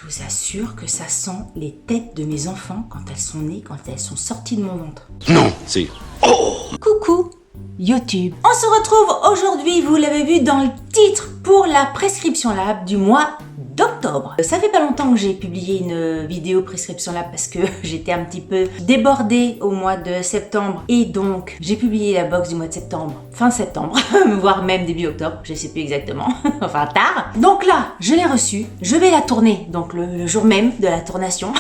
Je vous assure que ça sent les têtes de mes enfants quand elles sont nées, quand elles sont sorties de mon ventre. Non, c'est... Coucou YouTube. On se retrouve aujourd'hui, vous l'avez vu dans le titre, pour la prescription lab du mois d'octobre. Ça fait pas longtemps que j'ai publié une vidéo prescription lab parce que j'étais un petit peu débordée au mois de septembre et donc j'ai publié la box du mois de septembre, fin septembre, voire même début octobre, je sais plus exactement, enfin tard. Donc là, je l'ai reçue, je vais la tourner, donc le jour même de la tournation.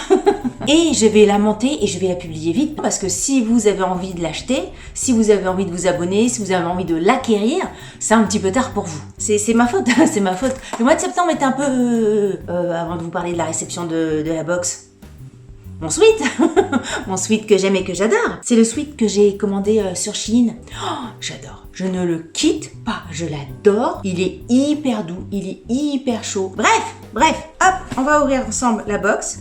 Et je vais la monter et je vais la publier vite parce que si vous avez envie de l'acheter, si vous avez envie de vous abonner, si vous avez envie de l'acquérir, c'est un petit peu tard pour vous. C'est ma faute, c'est ma faute. Le mois de septembre était un peu... avant de vous parler de la réception de la box, mon sweat mon sweat que j'aime et que j'adore. C'est le sweat que j'ai commandé sur Shein. Oh, j'adore. Je ne le quitte pas. Je l'adore. Il est hyper doux. Il est hyper chaud. Bref. Hop, on va ouvrir ensemble la box.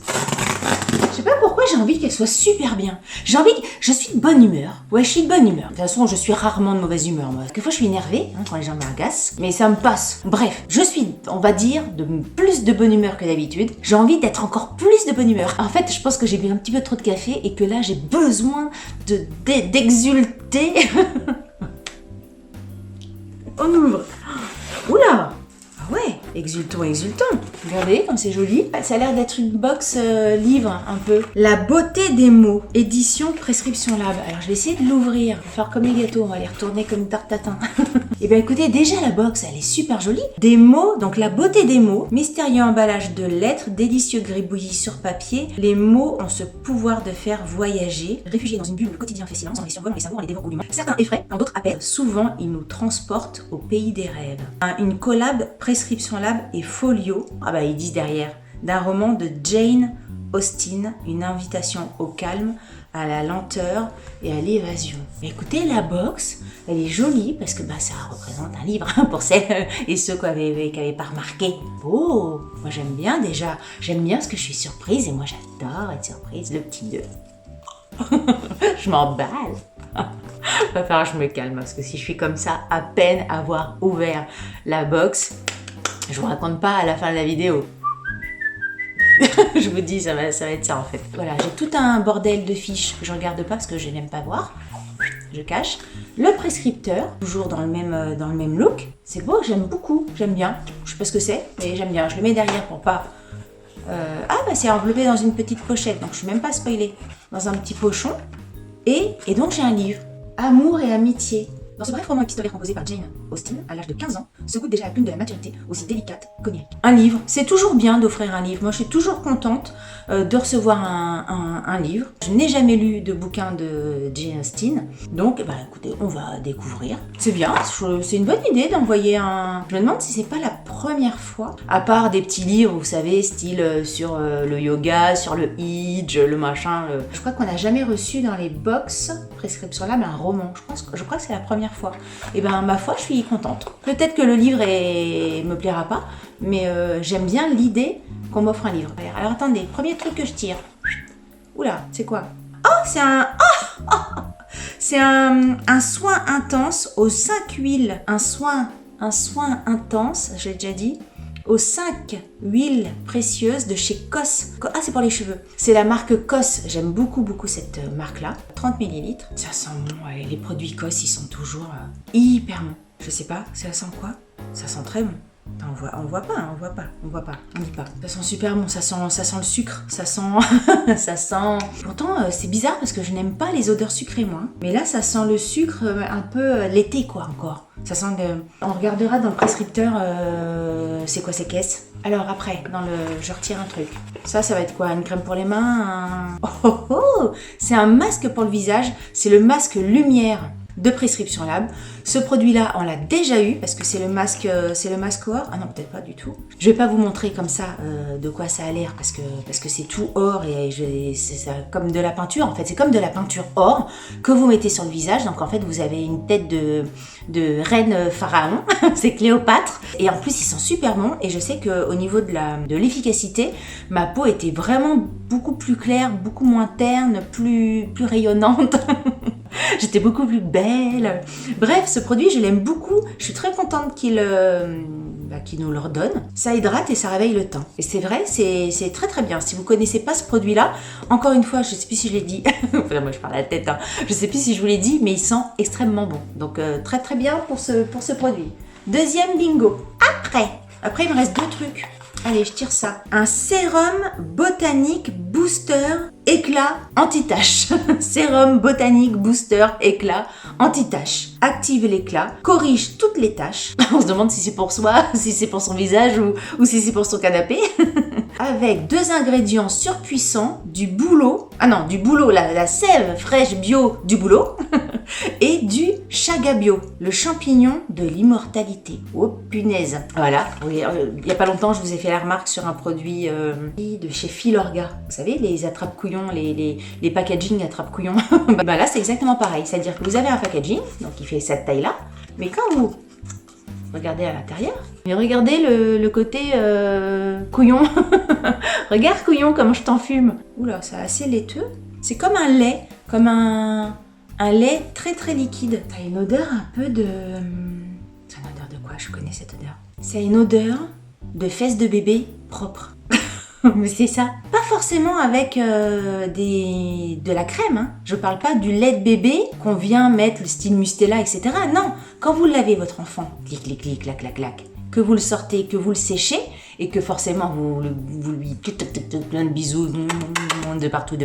Je sais pas pourquoi j'ai envie qu'elle soit super bien. Je suis de bonne humeur. Ouais, je suis de bonne humeur. De toute façon, je suis rarement de mauvaise humeur, moi. Quelquefois, je suis énervée, quand les gens m'agacent. Mais ça me passe. Bref, je suis, on va dire, de plus de bonne humeur que d'habitude. J'ai envie d'être encore plus de bonne humeur. En fait, je pense que j'ai bu un petit peu trop de café et que là, j'ai besoin d'exulter. On ouvre. Oula! Ah ouais, exultons. Regardez comme c'est joli. Ça a l'air d'être une box livre un peu. La beauté des mots, édition prescription lab. Alors je vais essayer de l'ouvrir. On va faire comme les gâteaux, on va les retourner comme une tarte tatin. Et bien écoutez, déjà la box, elle est super jolie. Des mots, donc la beauté des mots, mystérieux emballage de lettres, délicieux gribouillis sur papier. Les mots ont ce pouvoir de faire voyager. Réfugiés dans une bulle, le quotidien fait silence, on les survole, on les savoure, on les dévore goulûment. Certains effraient, quand d'autres appellent. Souvent, ils nous transportent au pays des rêves. Une collab prescription lab et folio, ah bah ils disent derrière, d'un roman de Jane Austen, une invitation au calme, à la lenteur et à l'évasion. Écoutez, la box, elle est jolie parce que ça représente un livre pour celles et ceux qui n'avaient pas remarqué. Oh, moi j'aime bien déjà, j'aime bien parce que je suis surprise et moi j'adore être surprise, le petit 2. Je m'emballe. Va falloir que je me calme parce que si je suis comme ça, à peine avoir ouvert la box, je vous raconte pas à la fin de la vidéo. Je vous dis, ça va être ça en fait. Voilà, j'ai tout un bordel de fiches que je regarde pas parce que je n'aime pas voir. Je cache. Le prescripteur, toujours dans le même look. C'est beau, j'aime beaucoup, j'aime bien. Je sais pas ce que c'est, mais j'aime bien. Je le mets derrière pour pas... c'est enveloppé dans une petite pochette, donc je suis même pas spoilée. Dans un petit pochon. Et donc j'ai un livre. Amour et amitié. Dans ce bref roman épistolaire composé par Jane Austen, à l'âge de 15 ans, se goûte déjà la plume de la maturité, aussi délicate qu'onirique. Un livre, c'est toujours bien d'offrir un livre. Moi, je suis toujours contente de recevoir un livre. Je n'ai jamais lu de bouquin de Jane Austen, donc écoutez, on va découvrir. C'est bien, c'est une bonne idée d'envoyer un... Je me demande si c'est pas la première fois, à part des petits livres, vous savez, style sur le yoga, sur le hijj, le machin. Je crois qu'on n'a jamais reçu dans les box prescription lab un roman. Je crois que c'est la première fois. Et ma foi, je suis contente. Peut-être que le livre me plaira pas, mais j'aime bien l'idée qu'on m'offre un livre. Alors attendez, premier truc que je tire. Oula, c'est quoi? Oh, c'est un... C'est un soin intense aux 5 huiles. Un soin intense, j'ai déjà dit, aux 5 huiles précieuses de chez Cos. Ah, c'est pour les cheveux. C'est la marque Cos. J'aime beaucoup cette marque-là. 30 ml. Ça sent bon. Ouais, les produits Cos, ils sont toujours hyper bons. Je sais pas, ça sent quoi? Ça sent très bon. On voit pas. On dit pas. Ça sent super bon. Ça sent le sucre. Ça sent... Pourtant, c'est bizarre parce que je n'aime pas les odeurs sucrées, moi. Mais là, ça sent le sucre un peu l'été, quoi, encore. Ça sent que... On regardera dans le prescripteur c'est quoi ces caisses. Alors après, je retire un truc. Ça va être quoi? Une crème pour les mains? C'est un masque pour le visage. C'est le masque lumière de prescription lab. Ce produit-là, on l'a déjà eu parce que c'est le masque or. Ah non, peut-être pas du tout. Je vais pas vous montrer comme ça de quoi ça a l'air parce que c'est tout or et c'est ça, comme de la peinture. En fait, c'est comme de la peinture or que vous mettez sur le visage. Donc en fait, vous avez une tête de reine pharaon. C'est Cléopâtre. Et en plus, ils sont super bons. Et je sais qu'au niveau de l'efficacité, ma peau était vraiment beaucoup plus claire, beaucoup moins terne, plus rayonnante. J'étais beaucoup plus belle. Bref, ce produit, je l'aime beaucoup. Je suis très contente qu'il qui nous le redonne. Ça hydrate et ça réveille le teint. Et c'est vrai, c'est très très bien. Si vous connaissez pas ce produit-là, encore une fois, je sais plus si je l'ai dit. Enfin, moi je parle à la tête. Hein. Je sais plus si je vous l'ai dit, mais il sent extrêmement bon. Donc très très bien pour ce produit. Deuxième bingo. Après il me reste 2 trucs. Allez, je tire ça. Un sérum botanique booster éclat anti-tache. Sérum botanique booster éclat anti-tache. Active l'éclat, corrige toutes les taches. On se demande si c'est pour soi, si c'est pour son visage ou si c'est pour son canapé. Avec 2 ingrédients surpuissants, du bouleau, la sève fraîche bio du bouleau et du chaga bio, le champignon de l'immortalité. Oh punaise. Voilà, oui, il n'y a pas longtemps, je vous ai fait la remarque sur un produit de chez Filorga. Vous savez, les attrape-couillons, les packaging attrape-couillons. Ben là, c'est exactement pareil. C'est-à-dire que vous avez un packaging, donc il fait cette taille-là, mais quand vous regardez à l'intérieur, mais regardez le côté couillon. Regarde couillon, comment je t'en fume. Oula, c'est assez laiteux. C'est comme un lait, comme un lait très très liquide. Ça a une odeur un peu de... C'est une odeur de quoi? Je connais cette odeur. C'est une odeur de fesses de bébé propre. Mais c'est ça. Pas forcément avec de la crème. Hein. Je parle pas du lait de bébé qu'on vient mettre, le style Mustela, etc. Non, quand vous lavez votre enfant, clic, clic, clic, clac, clac, clac, que vous le sortez, que vous le séchez, et que forcément vous lui plein de bisous de partout,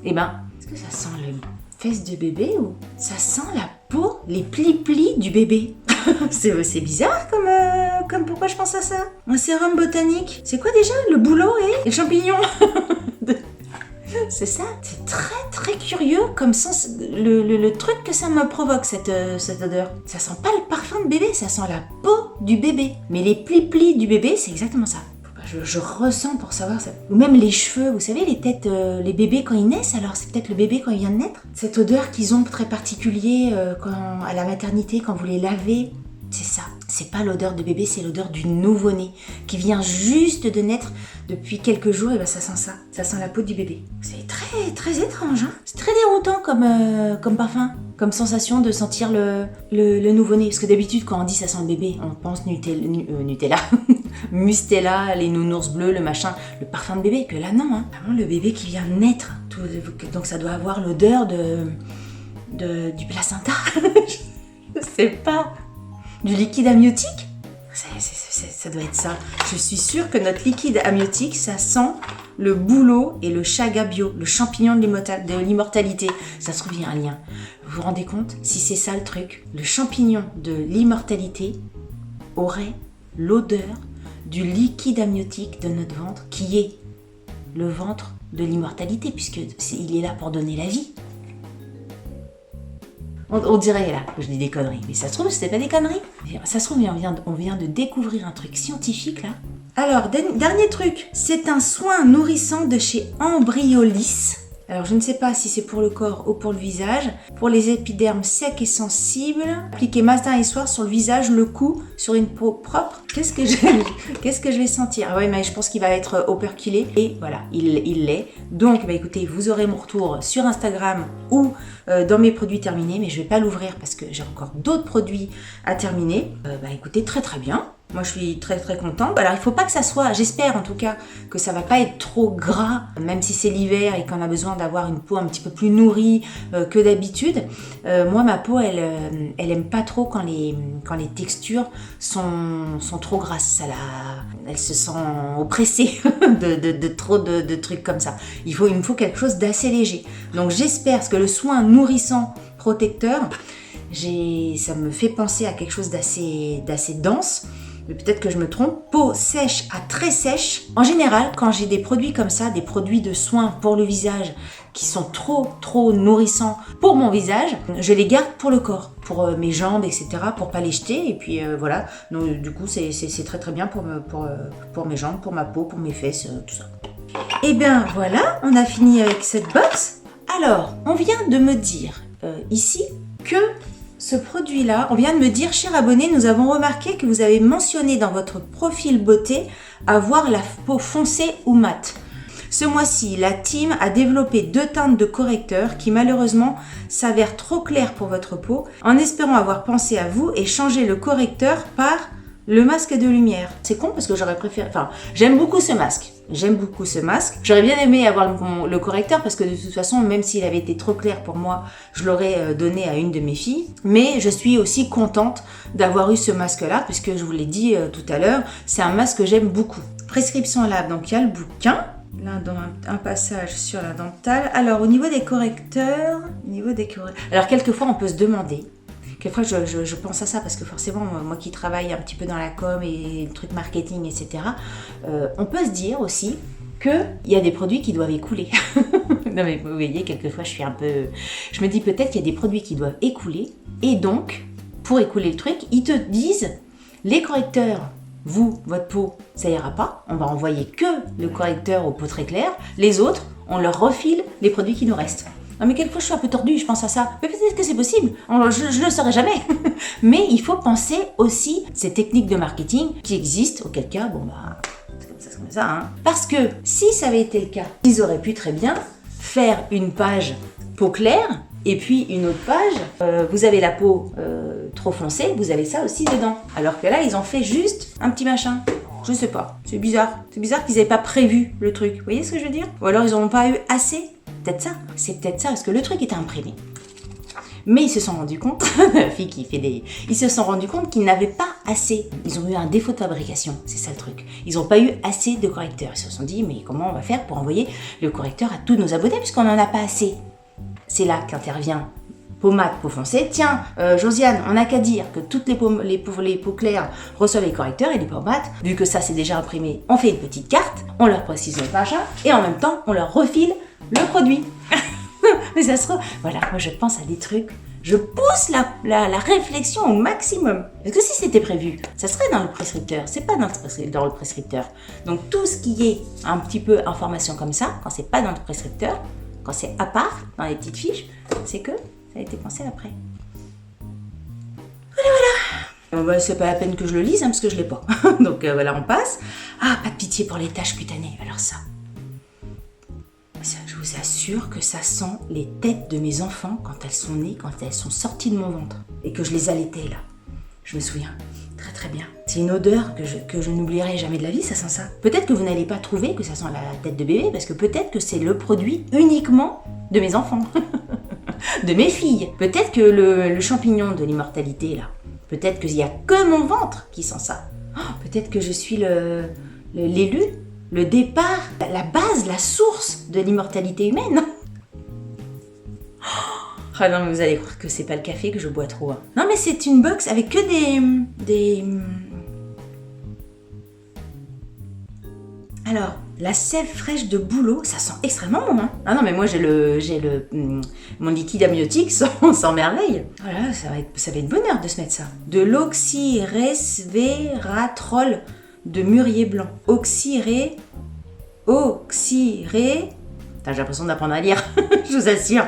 et ben, est-ce que ça sent le fesses de bébé ou ça sent la peau, les plis-plis du bébé? C'est bizarre comme pourquoi je pense à ça. Un sérum botanique. C'est quoi déjà? Le bouleau et le champignon. C'est ça. C'est très très curieux comme sens. Le truc que ça me provoque, cette odeur. Ça sent pas le parfum de bébé, ça sent la peau du bébé. Mais les plis-plis du bébé, c'est exactement ça. Je ressens pour savoir ça. Ou même les cheveux, vous savez, les têtes, les bébés quand ils naissent, alors c'est peut-être le bébé quand il vient de naître. Cette odeur qu'ils ont très particulier à la maternité, quand vous les lavez, c'est ça. C'est pas l'odeur de bébé, c'est l'odeur du nouveau-né qui vient juste de naître depuis quelques jours, et ben ça sent ça. Ça sent la peau du bébé. C'est très très étrange, hein. C'est très déroutant comme parfum, comme sensation de sentir le nouveau-né. Parce que d'habitude, quand on dit ça sent le bébé, on pense Nutella, Mustela, les nounours bleus, le machin, le parfum de bébé. Que là, non, hein. Vraiment le bébé qui vient de naître. Donc ça doit avoir l'odeur du placenta. Je sais pas. Du liquide amniotique? Ça doit être ça. Je suis sûre que notre liquide amniotique, ça sent le bouleau et le chaga bio, le champignon de l'immortalité. Ça se trouve, il y a un lien. Vous vous rendez compte? Si c'est ça le truc, le champignon de l'immortalité aurait l'odeur du liquide amniotique de notre ventre, qui est le ventre de l'immortalité, puisqu'il est là pour donner la vie. On dirait là que je dis des conneries, mais ça se trouve, c'était pas des conneries. Ça se trouve, on vient de découvrir un truc scientifique là. Alors, dernier truc, c'est un soin nourrissant de chez Embryolis. Alors, je ne sais pas si c'est pour le corps ou pour le visage. Pour les épidermes secs et sensibles, appliquez matin et soir sur le visage, le cou, sur une peau propre. Qu'est-ce que je vais sentir? Ah ouais, mais je pense qu'il va être operculé. Et voilà, il l'est. Donc, écoutez, vous aurez mon retour sur Instagram ou dans mes produits terminés, mais je ne vais pas l'ouvrir parce que j'ai encore d'autres produits à terminer. Écoutez, très très bien. Moi, je suis très très contente. Alors, il ne faut pas que ça soit, j'espère en tout cas, que ça va pas être trop gras, même si c'est l'hiver et qu'on a besoin d'avoir une peau un petit peu plus nourrie que d'habitude. Moi, ma peau, elle aime pas trop quand les textures sont trop grasses. Elle se sent oppressée de trop de trucs comme ça. Il me faut quelque chose d'assez léger. Donc, j'espère que le soin nourrissant protecteur, ça me fait penser à quelque chose d'assez dense. Mais peut-être que je me trompe. Peau sèche à très sèche. En général, quand j'ai des produits comme ça, des produits de soins pour le visage qui sont trop nourrissants pour mon visage, je les garde pour le corps, pour mes jambes, etc., pour pas les jeter. Et puis voilà. Donc du coup, c'est très très bien pour mes jambes, pour ma peau, pour mes fesses, tout ça. Et bien voilà, on a fini avec cette box. Alors, on vient de me dire ici que ce produit-là, on vient de me dire, cher abonné, nous avons remarqué que vous avez mentionné dans votre profil beauté avoir la peau foncée ou mate. Ce mois-ci, la team a développé 2 teintes de correcteurs qui malheureusement s'avèrent trop claires pour votre peau, en espérant avoir pensé à vous et changer le correcteur par le masque de lumière. C'est con parce que j'aurais préféré... Enfin, j'aime beaucoup ce masque. J'aime beaucoup ce masque. J'aurais bien aimé avoir le correcteur parce que de toute façon, même s'il avait été trop clair pour moi, je l'aurais donné à une de mes filles. Mais je suis aussi contente d'avoir eu ce masque-là puisque je vous l'ai dit tout à l'heure, c'est un masque que j'aime beaucoup. Prescription Lab, donc il y a le bouquin. Là, dans un passage sur la dentale. Alors, au niveau des correcteurs... Alors, quelquefois, on peut se demander... Quelquefois, je pense à ça parce que forcément, moi qui travaille un petit peu dans la com et le truc marketing, etc., on peut se dire aussi qu'il y a des produits qui doivent écouler. Non mais vous voyez, quelquefois, je me dis peut-être qu'il y a des produits qui doivent écouler et donc, pour écouler le truc, ils te disent, les correcteurs, vous, votre peau, ça ira pas, on va envoyer que le correcteur aux peaux très claires, les autres, on leur refile les produits qui nous restent. Non mais quelquefois je suis un peu tordue, je pense à ça. Mais peut-être que c'est possible, je le saurai jamais. Mais il faut penser aussi ces techniques de marketing qui existent, auquel cas, bon bah, c'est comme ça, hein. Parce que si ça avait été le cas, ils auraient pu très bien faire une page peau claire, et puis une autre page, vous avez la peau trop foncée, vous avez ça aussi dedans. Alors que là, ils ont fait juste un petit machin. Je sais pas, c'est bizarre. C'est bizarre qu'ils n'aient pas prévu le truc. Vous voyez ce que je veux dire? Ou alors ils n'en ont pas eu assez. Peut-être ça. C'est peut-être ça, parce que le truc était imprimé. Mais ils se sont rendus compte, la fille qui fait des... Ils se sont rendus compte qu'ils n'avaient pas assez. Ils ont eu un défaut de fabrication, c'est ça le truc. Ils n'ont pas eu assez de correcteurs. Ils se sont dit, mais comment on va faire pour envoyer le correcteur à tous nos abonnés, puisqu'on n'en a pas assez? C'est là qu'intervient pommade, peau foncée. Tiens, Josiane, on n'a qu'à dire que toutes les peaux claires reçoivent les correcteurs et les pommades. Vu que ça, c'est déjà imprimé, on fait une petite carte, on leur précise le machin, et en même temps, on leur refile le produit. Mais ça se trouve, voilà, moi je pense à des trucs, je pousse la réflexion au maximum. Parce que si c'était prévu, ça serait dans le prescripteur, c'est pas dans le prescripteur. Donc tout ce qui est un petit peu information comme ça, quand c'est pas dans le prescripteur, quand c'est à part, dans les petites fiches, c'est que ça a été pensé après. Voilà. Bah, c'est pas la peine que je le lise, hein, parce que je l'ai pas. Donc voilà, on passe. Ah, pas de pitié pour les taches cutanées, alors ça, je vous assure que ça sent les têtes de mes enfants quand elles sont nées, quand elles sont sorties de mon ventre. Et que je les allaitais là. Je me souviens. Très très bien. C'est une odeur que je n'oublierai jamais de la vie, ça sent ça. Peut-être que vous n'allez pas trouver que ça sent la tête de bébé, parce que peut-être que c'est le produit uniquement de mes enfants. De mes filles. Peut-être que le champignon de l'immortalité là, peut-être qu'il n'y a que mon ventre qui sent ça. Oh, peut-être que je suis l'élu. Le départ, la base, la source de l'immortalité humaine. Ah non, mais vous allez croire que c'est pas le café que je bois trop. Hein. Non, mais c'est une box avec que des... Alors, la sève fraîche de bouleau, ça sent extrêmement bon. Hein. Ah non, mais moi j'ai mon liquide amniotique sans merveille. Voilà, ça va être bonheur de se mettre ça. De l'oxyresveratrol de mûrier blanc. Oxyré. Putain, j'ai l'impression d'apprendre à lire, je vous assure.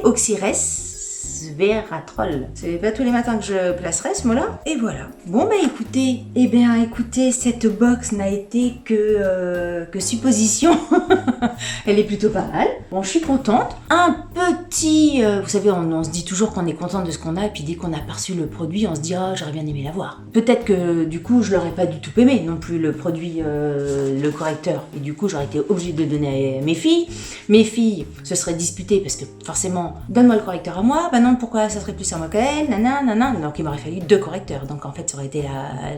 Oxyresveratrol. C'est pas tous les matins que je placerai ce mot-là. Et voilà. Bon, bah écoutez, cette box n'a été que supposition. Elle est plutôt pas mal. Bon, je suis contente. Un petit... vous savez, on se dit toujours qu'on est content de ce qu'on a, et puis dès qu'on a perçu le produit, on se dit « Ah, j'aurais bien aimé l'avoir ». Peut-être que du coup, je l'aurais pas du tout aimé non plus, le produit, le correcteur. Et du coup, j'aurais été obligée de le donner à mes filles. Mes filles se seraient disputées parce que forcément, donne-moi le correcteur à moi. Bah non, pourquoi ça serait plus à moi qu'elle, nanana. Donc il m'aurait fallu 2 correcteurs. Donc en fait, ça aurait été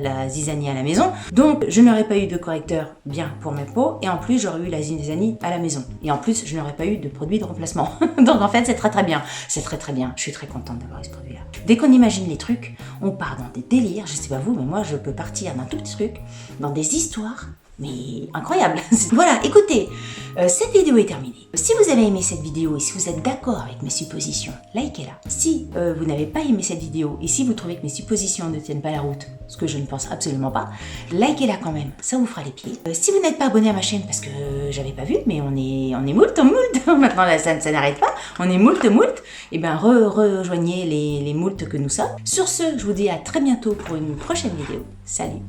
la zizanie à la maison. Donc je n'aurais pas eu de correcteur bien pour mes peaux. Et en plus, j'aurais eu la zizanie à la maison. Et en plus, je n'aurais pas eu de produit de remplacement. Donc en fait, c'est très très bien. C'est très très bien. Je suis très contente d'avoir eu ce produit-là. Dès qu'on imagine les trucs, on part dans des délires. Je sais pas vous, mais moi, je peux partir d'un tout petit truc, dans des histoires. Mais incroyable. Voilà, écoutez, cette vidéo est terminée. Si vous avez aimé cette vidéo et si vous êtes d'accord avec mes suppositions, likez-la. Si vous n'avez pas aimé cette vidéo et si vous trouvez que mes suppositions ne tiennent pas la route, ce que je ne pense absolument pas, likez-la quand même, ça vous fera les pieds. Si vous n'êtes pas abonné à ma chaîne parce que j'avais pas vu, mais on est moult. Maintenant là, ça n'arrête pas, on est moult, et bien rejoignez les moultes que nous sommes. Sur ce, je vous dis à très bientôt pour une prochaine vidéo. Salut.